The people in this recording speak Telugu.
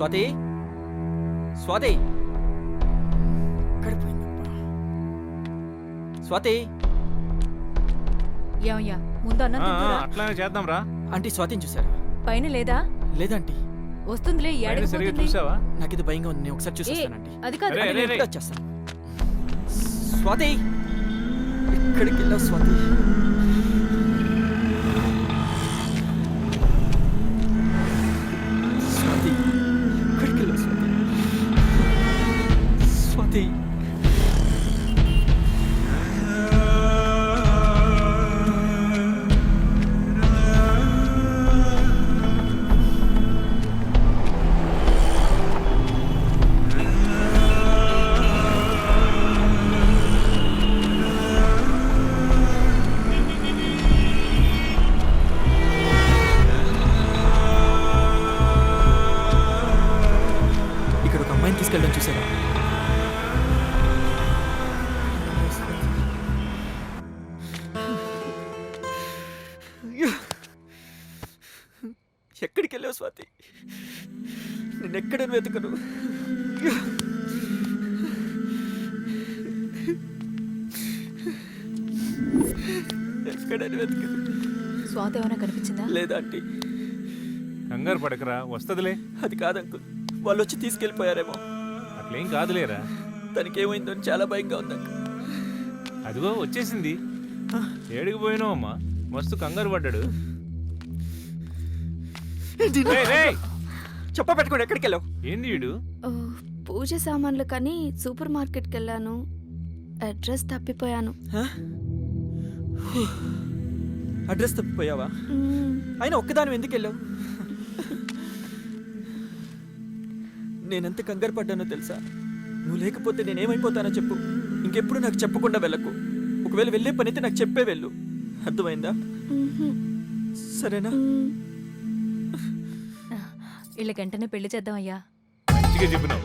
స్వాతి స్వాతి ఎక్కడిపోయిందబ్బా? స్వాతి ఏమయ్యా ముందు అన్నం తిందురా. అట్లానే చేద్దాం రా. ఆంటీ స్వాతిని చూసారా? పైన లేదా? లేదంటీ. వస్తుందిలే ఏడికి సరిగా పోతుంది? చూసావా? నాకు ఇది భయంగా ఉంది, నేను ఒకసారి ఏ, చూసేస్తానంటీ. అది కాదు. అరే, అంటే అరే, నేను అరే. ఇప్పుడే వచ్చేస్తాను. స్వాతి ఎక్కడికి వెళ్ళావు స్వాతి? స్వాతి ఎక్కడికి వెళ్ళావు స్వాతి? స్వాతి ఇక్కడ ఒక అమ్మాయిని తీసుకెళ్ళడం చూసారా? అయ్యో! ఎక్కడికి వెళ్ళావు స్వాతి? నేను ఎక్కడని వెతుకను. అయ్యో! ఎక్కడని వెతుకను. స్వాతి ఏమైనా కనిపించిందా? లేదా ఆంటీ, కంగారు పడకరా, వస్తదిలే. అది కాదు అంకుల్, వాళ్ళు వచ్చి తీసుకెళ్ళిపోయారేమో. అట్లేం కాదులేరా. తనకి ఏమైందో అని చాలా భయంగా ఉంది అంకుల్. అదిగో వచ్చేసింది. ఏడికి పోయినావు అమ్మా? మస్తు కంగారు పడ్డాడు. రేయ్, రేయ్. చెప్ప పెట్టుకోండి, ఎక్కడికి వెళ్ళావు? ఏంది వీడు? ఓ, పూజ సామాన్లు కానీ సూపర్ మార్కెట్కి వెళ్ళాను. అడ్రస్ తప్పిపోయాను. అడ్రస్ తప్పిపోయావా? అయినా ఒక్కదాని ఎందుకు వెళ్ళావు? నేనెంత కంగారు పడ్డానో తెలుసా? నువ్వు లేకపోతే నేనేమైపోతానో చెప్పు. ఇంకెప్పుడు నాకు చెప్పకుండా వెళ్ళకు. ఒకవేళ వెళ్ళే పని అయితే నాకు చెప్పే వెళ్ళు. అర్థమైందా? సరేనా? వీళ్ళకి వెంటనే పెళ్లి చేద్దాం అయ్యా. మంచిగా చెప్పినావు.